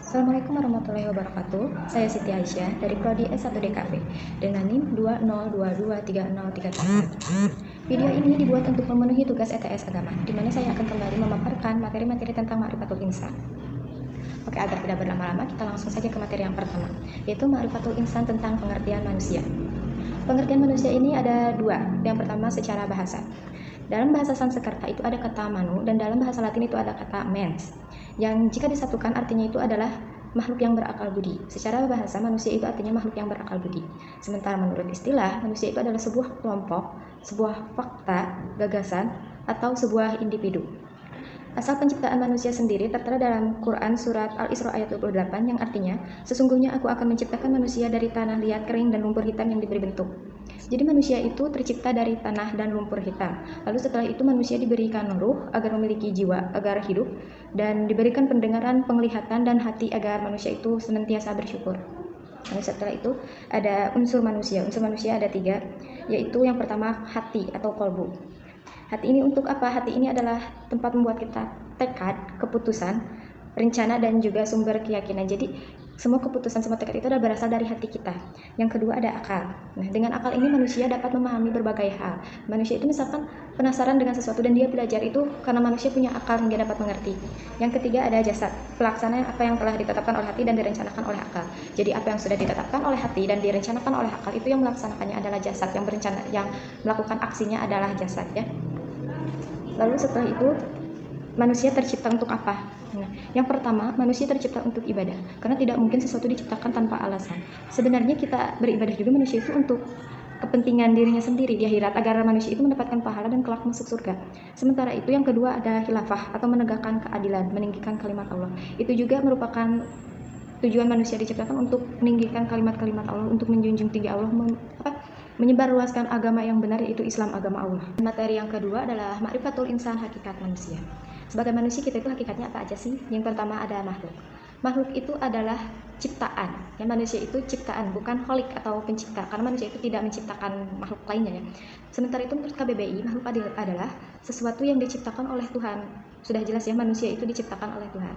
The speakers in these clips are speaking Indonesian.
Assalamualaikum warahmatullahi wabarakatuh. Saya Siti Aisyah dari Prodi S1 DKV dengan NIM 20223034. Video ini dibuat untuk memenuhi tugas ETS Agama, di mana saya akan kembali memaparkan materi-materi tentang Ma'rifatul Insan. Oke, agar tidak berlama-lama, kita langsung saja ke materi yang pertama, yaitu Ma'rifatul Insan tentang pengertian manusia. Pengertian manusia ini ada dua. Yang pertama secara bahasa. Dalam bahasa Sanskerta itu ada kata manu, dan dalam bahasa Latin itu ada kata mens, yang jika disatukan artinya itu adalah makhluk yang berakal budi. Secara bahasa, manusia itu artinya makhluk yang berakal budi. Sementara menurut istilah, manusia itu adalah sebuah kelompok, sebuah fakta, gagasan, atau sebuah individu. Asal penciptaan manusia sendiri tertera dalam Quran surat Al-Isra ayat 28 yang artinya, sesungguhnya aku akan menciptakan manusia dari tanah liat, kering, dan lumpur hitam yang diberi bentuk. Jadi manusia itu tercipta dari tanah dan lumpur hitam. Lalu setelah itu manusia diberikan ruh agar memiliki jiwa, agar hidup, dan diberikan pendengaran, penglihatan, dan hati agar manusia itu senantiasa bersyukur. Lalu setelah itu ada unsur manusia. Unsur manusia ada 3, yaitu yang pertama hati atau kolbu. Hati ini untuk apa? Hati ini adalah tempat membuat kita tekad, keputusan, rencana, dan juga sumber keyakinan. Jadi semua keputusan, semua tekad itu adalah berasal dari hati kita. Yang kedua ada akal. Nah, dengan akal ini manusia dapat memahami berbagai hal. Manusia itu misalkan penasaran dengan sesuatu dan dia belajar itu karena manusia punya akal yang dia dapat mengerti. Yang ketiga ada jasad, pelaksana apa yang telah ditetapkan oleh hati dan direncanakan oleh akal. Jadi apa yang sudah ditetapkan oleh hati dan direncanakan oleh akal itu yang melaksanakannya adalah jasad, yang berencana, yang melakukan aksinya adalah jasad, ya. Lalu setelah itu manusia tercipta untuk apa? Nah, yang pertama, manusia tercipta untuk ibadah, karena tidak mungkin sesuatu diciptakan tanpa alasan. Sebenarnya kita beribadah juga manusia itu untuk kepentingan dirinya sendiri di akhirat, agar manusia itu mendapatkan pahala dan kelak masuk surga. Sementara itu yang kedua ada khilafah atau menegakkan keadilan, meninggikan kalimat Allah. Itu juga merupakan tujuan manusia diciptakan untuk meninggikan kalimat-kalimat Allah, untuk menjunjung tinggi Allah, menyebarluaskan agama yang benar, yaitu Islam, agama Allah. Materi yang kedua adalah Ma'rifatul Insan, hakikat manusia. Sebagai manusia kita itu hakikatnya apa aja sih? Yang pertama ada makhluk. Makhluk itu adalah ciptaan. Yang manusia itu ciptaan, bukan kholik atau pencipta, karena manusia itu tidak menciptakan makhluk lainnya, ya. Sementara itu menurut KBBI, makhluk adalah sesuatu yang diciptakan oleh Tuhan. Sudah jelas ya, manusia itu diciptakan oleh Tuhan.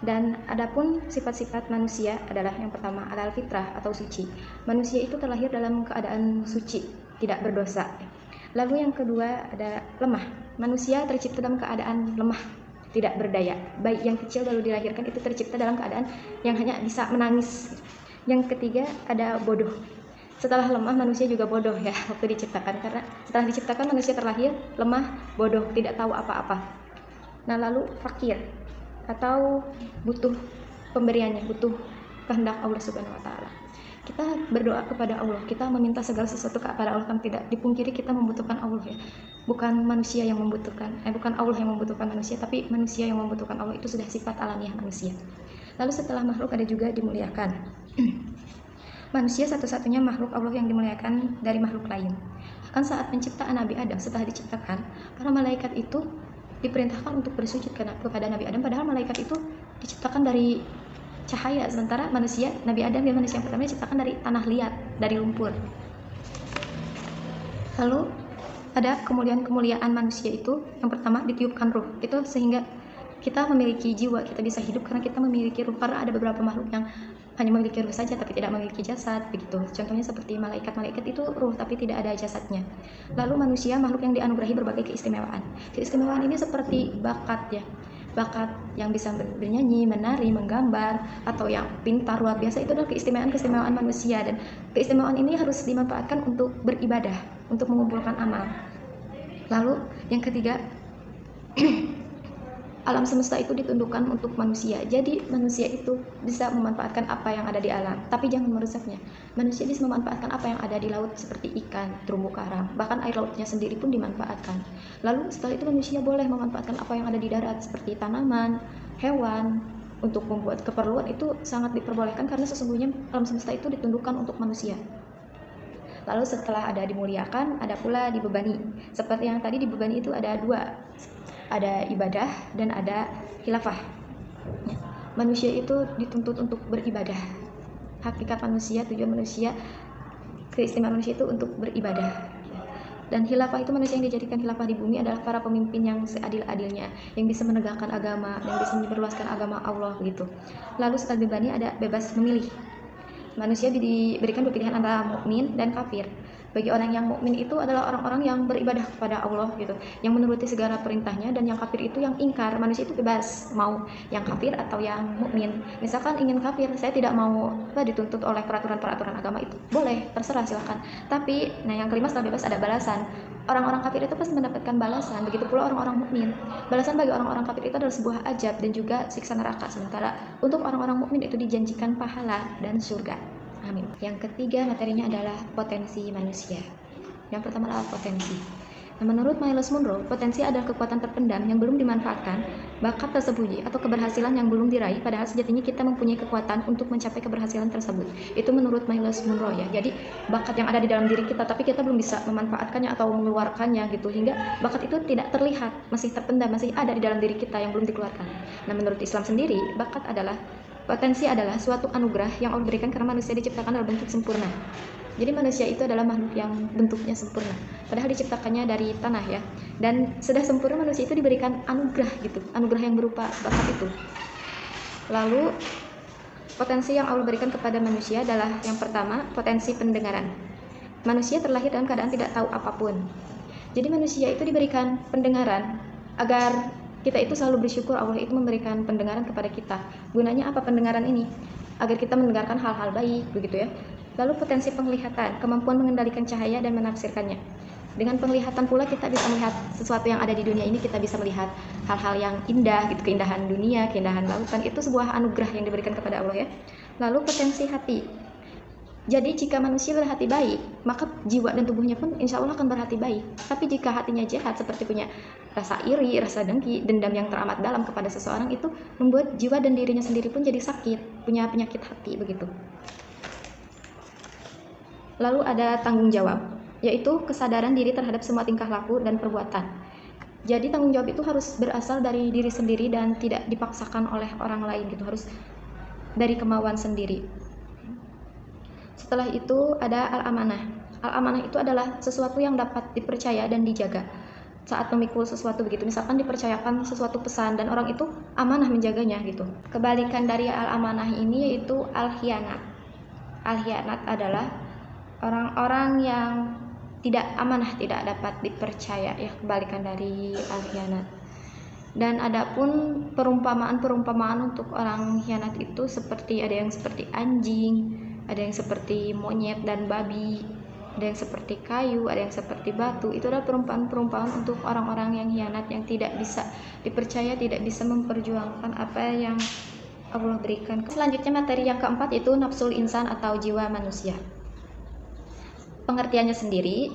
Dan adapun sifat-sifat manusia adalah yang pertama adalah fitrah atau suci. Manusia itu terlahir dalam keadaan suci, tidak berdosa. Lalu yang kedua ada lemah. Manusia tercipta dalam keadaan lemah, tidak berdaya. Bayi yang kecil baru dilahirkan itu tercipta dalam keadaan yang hanya bisa menangis. Yang ketiga ada bodoh. Setelah lemah manusia juga bodoh, ya, waktu diciptakan, karena setelah diciptakan manusia terlahir lemah, bodoh, tidak tahu apa-apa. Nah, lalu fakir atau butuh pemberiannya, butuh kehendak Allah Subhanahu wa taala. Kita berdoa kepada Allah, kita meminta segala sesuatu kepada Allah, kan tidak dipungkiri kita membutuhkan Allah, ya. Bukan manusia yang membutuhkan, bukan Allah yang membutuhkan manusia, tapi manusia yang membutuhkan Allah. Itu sudah sifat alamiah manusia. Lalu setelah makhluk ada juga dimuliakan. Manusia satu-satunya makhluk Allah yang dimuliakan dari makhluk lain. Bahkan saat penciptaan Nabi Adam, setelah diciptakan, para malaikat itu diperintahkan untuk bersujud kepada Nabi Adam, padahal malaikat itu diciptakan dari cahaya, sementara manusia, Nabi Adam yang manusia yang pertama diciptakan dari tanah liat, dari lumpur. Lalu ada kemuliaan manusia itu, yang pertama ditiupkan ruh, itu sehingga kita memiliki jiwa, kita bisa hidup karena kita memiliki ruh, karena ada beberapa makhluk yang hanya memiliki ruh saja tapi tidak memiliki jasad, begitu. Contohnya seperti malaikat itu ruh tapi tidak ada jasadnya. Lalu manusia makhluk yang dianugerahi berbagai keistimewaan. Keistimewaan ini seperti bakat, ya. Bakat yang bisa bernyanyi, menari, menggambar, atau yang pintar luar biasa, itu adalah keistimewaan manusia, dan keistimewaan ini harus dimanfaatkan untuk beribadah, untuk mengumpulkan amal. Lalu yang ketiga, alam semesta itu ditundukkan untuk manusia. Jadi manusia itu bisa memanfaatkan apa yang ada di alam, tapi jangan merusaknya. Manusia bisa memanfaatkan apa yang ada di laut seperti ikan, terumbu karang, bahkan air lautnya sendiri pun dimanfaatkan. Lalu setelah itu manusia boleh memanfaatkan apa yang ada di darat seperti tanaman, hewan, untuk membuat keperluan. Itu sangat diperbolehkan karena sesungguhnya alam semesta itu ditundukkan untuk manusia. Lalu setelah ada dimuliakan, ada pula dibebani. Seperti yang tadi dibebani itu ada dua, ada ibadah dan ada khilafah. Manusia itu dituntut untuk beribadah. Hakikat manusia, tujuan manusia, keistimewaan manusia itu untuk beribadah. Dan khilafah itu manusia yang dijadikan khilafah di bumi adalah para pemimpin yang seadil-adilnya, yang bisa menegakkan agama, yang bisa menyebarluaskan agama Allah gitu. Lalu setelah bebani ada bebas memilih. Manusia diberikan pilihan antara mukmin dan kafir. Bagi orang yang mukmin itu adalah orang-orang yang beribadah kepada Allah gitu, yang menuruti segala perintahnya, dan yang kafir itu yang ingkar. Manusia itu bebas mau yang kafir atau yang mukmin. Misalkan ingin kafir, saya tidak mau dituntut oleh peraturan-peraturan agama, itu boleh, terserah, silakan. Tapi yang kelima setelah bebas ada balasan. Orang-orang kafir itu pasti mendapatkan balasan, begitu pula orang-orang mukmin. Balasan bagi orang-orang kafir itu adalah sebuah azab dan juga siksa neraka, sementara untuk orang-orang mukmin itu dijanjikan pahala dan surga. Amin. Yang ketiga materinya adalah potensi manusia. Yang pertama adalah potensi. Menurut Myles Munroe, potensi adalah kekuatan terpendam yang belum dimanfaatkan, bakat tersembunyi atau keberhasilan yang belum diraih, padahal sejatinya kita mempunyai kekuatan untuk mencapai keberhasilan tersebut. Itu menurut Myles Munroe ya. Jadi bakat yang ada di dalam diri kita, tapi kita belum bisa memanfaatkannya atau mengeluarkannya gitu, hingga bakat itu tidak terlihat, masih terpendam, masih ada di dalam diri kita yang belum dikeluarkan. Nah, menurut Islam sendiri, potensi adalah suatu anugerah yang Allah berikan karena manusia diciptakan dalam bentuk sempurna. Jadi manusia itu adalah makhluk yang bentuknya sempurna, padahal diciptakannya dari tanah ya. Dan sudah sempurna manusia itu diberikan anugerah gitu, anugerah yang berupa bakat itu. Lalu potensi yang Allah berikan kepada manusia adalah yang pertama, potensi pendengaran. Manusia terlahir dalam keadaan tidak tahu apapun. Jadi manusia itu diberikan pendengaran agar kita itu selalu bersyukur Allah itu memberikan pendengaran kepada kita. Gunanya apa pendengaran ini? Agar kita mendengarkan hal-hal baik, begitu ya. Lalu potensi penglihatan, kemampuan mengendalikan cahaya dan menafsirkannya. Dengan penglihatan pula kita bisa melihat sesuatu yang ada di dunia ini, kita bisa melihat hal-hal yang indah gitu, keindahan dunia, keindahan lautan, itu sebuah anugerah yang diberikan kepada Allah ya. Lalu potensi hati. Jadi jika manusia berhati baik, maka jiwa dan tubuhnya pun insya Allah akan berhati baik. Tapi jika hatinya jahat, seperti punya rasa iri, rasa dengki, dendam yang teramat dalam kepada seseorang, itu membuat jiwa dan dirinya sendiri pun jadi sakit, punya penyakit hati begitu. Lalu ada tanggung jawab, yaitu kesadaran diri terhadap semua tingkah laku dan perbuatan. Jadi tanggung jawab itu harus berasal dari diri sendiri dan tidak dipaksakan oleh orang lain gitu, harus dari kemauan sendiri. Setelah itu ada al-amanah. Al-amanah itu adalah sesuatu yang dapat dipercaya dan dijaga. Saat memikul sesuatu begitu, misalkan dipercayakan sesuatu pesan dan orang itu amanah menjaganya gitu. Kebalikan dari al-amanah ini yaitu al-khianat. Al-khianat adalah orang-orang yang tidak amanah, tidak dapat dipercaya ya, kebalikan dari al-khianat. Dan adapun perumpamaan untuk orang khianat itu seperti ada yang seperti anjing, ada yang seperti monyet dan babi, ada yang seperti kayu, ada yang seperti batu. Itu adalah perumpamaan untuk orang-orang yang khianat, yang tidak bisa dipercaya, tidak bisa memperjuangkan apa yang Allah berikan. Selanjutnya materi yang keempat yaitu nafsul insan atau jiwa manusia. Pengertiannya sendiri,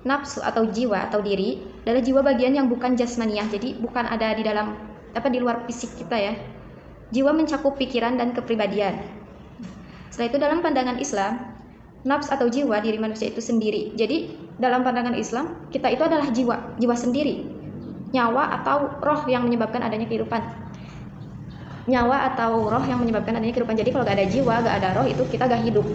nafsu atau jiwa atau diri adalah jiwa bagian yang bukan jasmaniah, jadi bukan ada di dalam di luar fisik kita ya. Jiwa mencakup pikiran dan kepribadian. Setelah itu dalam pandangan Islam, nafs atau jiwa diri manusia itu sendiri. Jadi dalam pandangan Islam, kita itu adalah jiwa sendiri, nyawa atau roh yang menyebabkan adanya kehidupan. Nyawa atau roh yang menyebabkan adanya kehidupan. Jadi kalau gak ada jiwa, gak ada roh, itu kita gak hidup.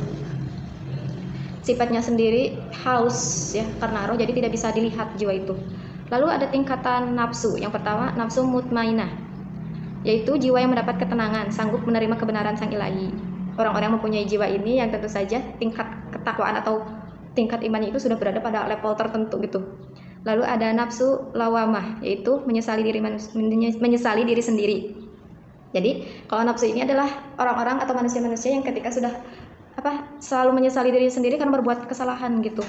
Sifatnya sendiri haus ya, karena roh, jadi tidak bisa dilihat jiwa itu. Lalu ada tingkatan nafsu. Yang pertama nafsu mutmainah, yaitu jiwa yang mendapat ketenangan, sanggup menerima kebenaran sang ilahi. Orang-orang yang mempunyai jiwa ini yang tentu saja tingkat ketakwaan atau tingkat imannya itu sudah berada pada level tertentu gitu. Lalu ada nafsu lawamah, yaitu menyesali diri sendiri. Jadi kalau nafsu ini adalah orang-orang atau manusia-manusia yang ketika sudah selalu menyesali diri sendiri karena berbuat kesalahan gitu,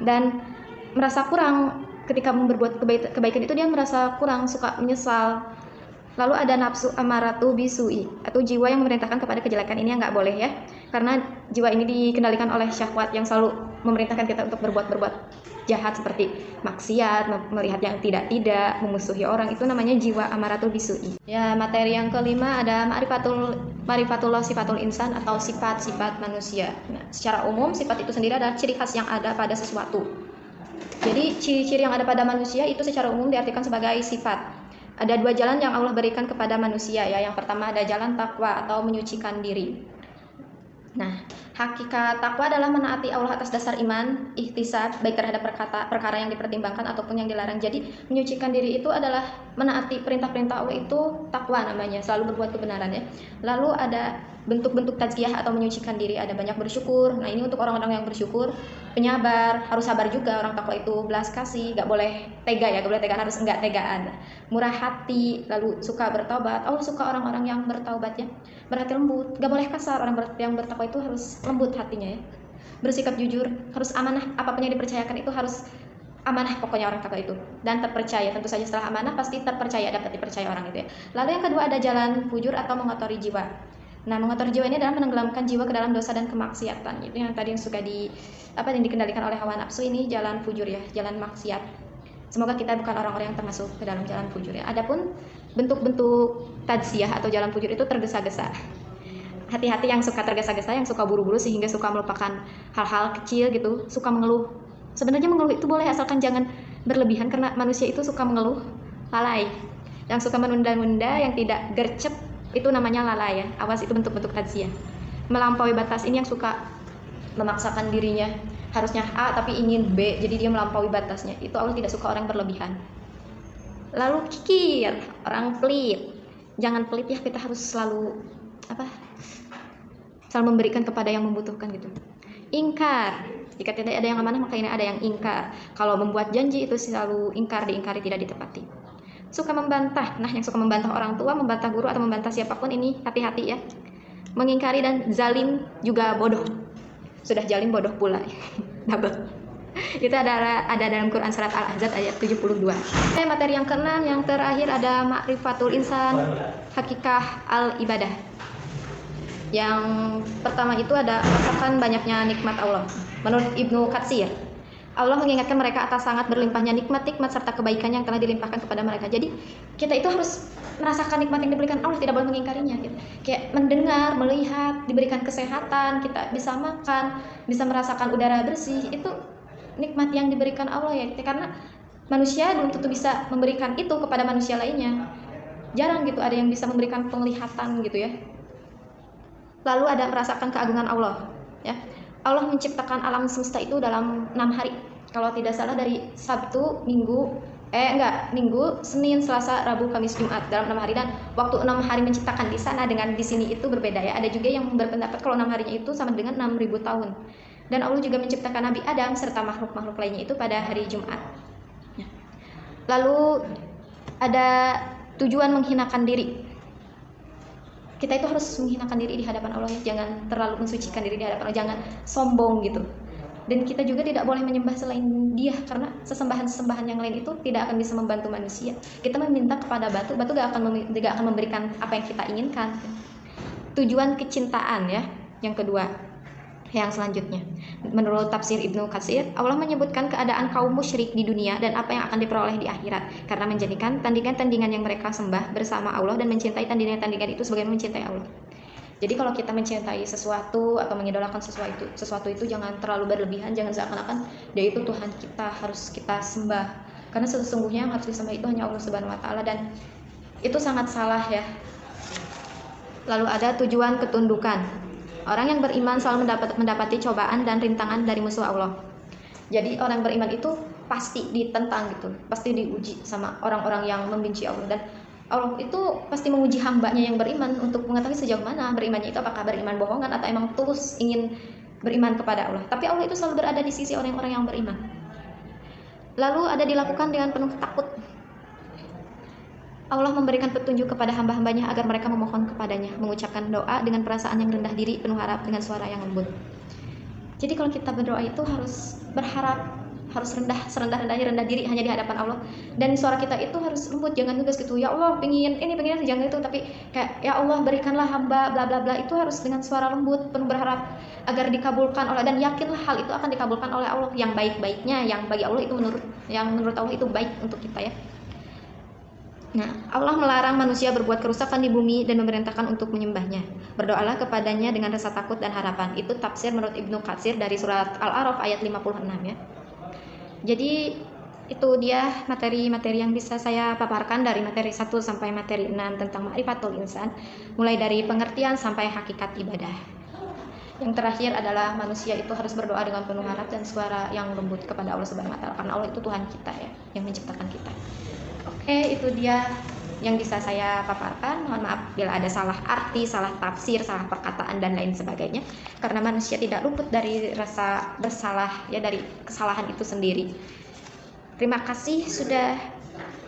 dan merasa kurang ketika berbuat kebaikan itu, dia merasa kurang, suka menyesal. Lalu ada nafsu amaratu bisui, atau jiwa yang memerintahkan kepada kejelekan. Ini yang nggak boleh ya, karena jiwa ini dikendalikan oleh syahwat yang selalu memerintahkan kita untuk berbuat jahat seperti maksiat, melihat yang tidak, memusuhi orang. Itu namanya jiwa amaratu bisui. Ya, materi yang kelima ada ma'rifatullah sifatul insan atau sifat-sifat manusia. Nah, secara umum sifat itu sendiri adalah ciri khas yang ada pada sesuatu. Jadi ciri-ciri yang ada pada manusia itu secara umum diartikan sebagai sifat. Ada dua jalan yang Allah berikan kepada manusia ya. Yang pertama ada jalan takwa atau menyucikan diri. Nah, hakikat takwa adalah menaati Allah atas dasar iman, ihtisab, baik terhadap perkara yang dipertimbangkan ataupun yang dilarang. Jadi, menyucikan diri itu adalah menaati perintah-perintah Allah, itu takwa namanya, selalu berbuat kebenaran ya. Lalu ada bentuk-bentuk tazkiyah atau menyucikan diri, ada banyak bersyukur. Nah, ini untuk orang-orang yang bersyukur, penyabar, harus sabar juga orang takwa itu, belas kasih, gak boleh tega ya, gak boleh tegaan, harus enggak tegaan. Murah hati, lalu suka bertaubat. Allah suka orang-orang yang bertaubat ya, berhati lembut, gak boleh kasar. Orang yang bertakwa itu harus lembut hatinya ya, bersikap jujur, harus amanah, apapun yang dipercayakan itu harus amanah pokoknya orang takwa itu, dan terpercaya. Tentu saja setelah amanah pasti terpercaya, dapat dipercaya orang itu ya. Lalu yang kedua ada jalan fujur atau mengotori jiwa. Nah, mengotori jiwa ini adalah menenggelamkan jiwa ke dalam dosa dan kemaksiatan. Itu yang tadi yang suka yang dikendalikan oleh hawa nafsu, ini jalan fujur ya, jalan maksiat. Semoga kita bukan orang-orang yang termasuk ke dalam jalan fujur ya. Adapun bentuk-bentuk tadzkiyah atau jalan fujur itu tergesa-gesa. Hati-hati yang suka tergesa-gesa, yang suka buru-buru sehingga suka melupakan hal-hal kecil gitu, suka mengeluh. Sebenarnya mengeluh itu boleh asalkan jangan berlebihan, karena manusia itu suka mengeluh, lalai. Yang suka menunda-nunda, yang tidak gercep, itu namanya lalai ya. Awas, itu bentuk-bentuk tadzkiyah. Melampaui batas, ini yang suka memaksakan dirinya harusnya A tapi ingin B, jadi dia melampaui batasnya. Itu Allah tidak suka orang berlebihan. Lalu kikir, orang pelit. Jangan pelit ya, kita harus selalu selalu memberikan kepada yang membutuhkan gitu. Ingkar, jika tidak ada yang amanah maka ini ada yang ingkar. Kalau membuat janji itu selalu ingkar, diingkari, tidak ditepati. Suka membantah, nah yang suka membantah orang tua, membantah guru atau membantah siapapun ini hati-hati ya. Mengingkari dan zalim juga bodoh. Sudah zalim bodoh pula. Double. Itu ada dalam Quran surat Al-Ahzab ayat 72. Materi yang keenam, yang terakhir ada ma'rifatul insan, hakikah al-ibadah. Yang pertama itu ada merasakan banyaknya nikmat Allah. Menurut Ibnu Katsir, Allah mengingatkan mereka atas sangat berlimpahnya nikmat-nikmat serta kebaikan yang telah dilimpahkan kepada mereka. Jadi kita itu harus merasakan nikmat yang diberikan Allah, tidak boleh mengingkarinya gitu. Kayak mendengar, melihat, diberikan kesehatan, kita bisa makan, bisa merasakan udara bersih, itu nikmat yang diberikan Allah ya. Karena manusia belum tentu bisa memberikan itu kepada manusia lainnya. Jarang gitu ada yang bisa memberikan penglihatan gitu ya. Lalu ada merasakan keagungan Allah ya. Allah menciptakan alam semesta itu dalam 6 hari. Kalau tidak salah dari Sabtu, Minggu, Senin, Selasa, Rabu, Kamis, Jumat, dalam 6 hari. Dan waktu 6 hari menciptakan di sana dengan di sini itu berbeda ya. Ada juga yang berpendapat kalau 6 harinya itu sama dengan 6.000 tahun. Dan Allah juga menciptakan Nabi Adam serta makhluk-makhluk lainnya itu pada hari Jumat. Lalu ada tujuan menghinakan diri. Kita itu harus menghinakan diri di hadapan Allah ya. Jangan terlalu mensucikan diri di hadapan Allah, jangan sombong gitu. Dan kita juga tidak boleh menyembah selain Dia, karena sesembahan-sesembahan yang lain itu tidak akan bisa membantu manusia. Kita meminta kepada batu, batu gak akan memberikan apa yang kita inginkan. Tujuan kecintaan ya, yang kedua. Yang selanjutnya, menurut tafsir Ibnu Katsir, Allah menyebutkan keadaan kaum musyrik di dunia dan apa yang akan diperoleh di akhirat, karena menjadikan tandingan-tandingan yang mereka sembah bersama Allah dan mencintai tandingan-tandingan itu sebagaimana mencintai Allah. Jadi kalau kita mencintai sesuatu atau mengidolakan sesuatu itu jangan terlalu berlebihan, jangan seakan-akan dia itu Tuhan kita, harus kita sembah. Karena sesungguhnya yang harus disembah itu hanya Allah Subhanahu wa taala, dan itu sangat salah ya. Lalu ada tujuan ketundukan. Orang yang beriman selalu mendapati cobaan dan rintangan dari musuh Allah. Jadi orang beriman itu pasti ditentang gitu, pasti diuji sama orang-orang yang membenci Allah. Dan Allah itu pasti menguji hambanya yang beriman untuk mengetahui sejauh mana berimannya itu, apakah beriman bohongan atau emang tulus ingin beriman kepada Allah. Tapi Allah itu selalu berada di sisi orang-orang yang beriman. Lalu ada dilakukan dengan penuh takut. Allah memberikan petunjuk kepada hamba-hambanya agar mereka memohon kepadanya, mengucapkan doa dengan perasaan yang rendah diri, penuh harap dengan suara yang lembut. Jadi kalau kita berdoa itu harus berharap, harus rendah diri hanya di hadapan Allah, dan suara kita itu harus lembut, jangan nugas gitu, ya Allah pengen jangan itu, tapi kayak ya Allah berikanlah hamba bla bla bla, itu harus dengan suara lembut, penuh berharap agar dikabulkan oleh, dan yakinlah hal itu akan dikabulkan oleh Allah yang baik-baiknya, yang bagi Allah itu menurut Allah itu baik untuk kita ya. Nah, Allah melarang manusia berbuat kerusakan di bumi dan memerintahkan untuk menyembahnya. Berdoalah kepadanya dengan rasa takut dan harapan. Itu tafsir menurut Ibnu Katsir dari surat Al-A'raf ayat 56 ya. Jadi itu dia materi-materi yang bisa saya paparkan dari materi 1 sampai materi 6 tentang ma'rifatul insan, mulai dari pengertian sampai hakikat ibadah. Yang terakhir adalah manusia itu harus berdoa dengan penuh harap dan suara yang lembut kepada Allah Subhanahu wa taala, karena Allah itu Tuhan kita ya, yang menciptakan kita. Oke, itu dia yang bisa saya paparkan. Mohon maaf bila ada salah arti, salah tafsir, salah perkataan dan lain sebagainya. Karena manusia tidak luput dari rasa bersalah ya, dari kesalahan itu sendiri. Terima kasih sudah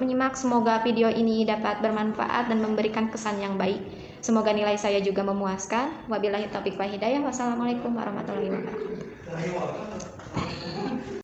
menyimak. Semoga video ini dapat bermanfaat dan memberikan kesan yang baik. Semoga nilai saya juga memuaskan. Wabillahi taufiq wal hidayah. Wassalamualaikum warahmatullahi wabarakatuh.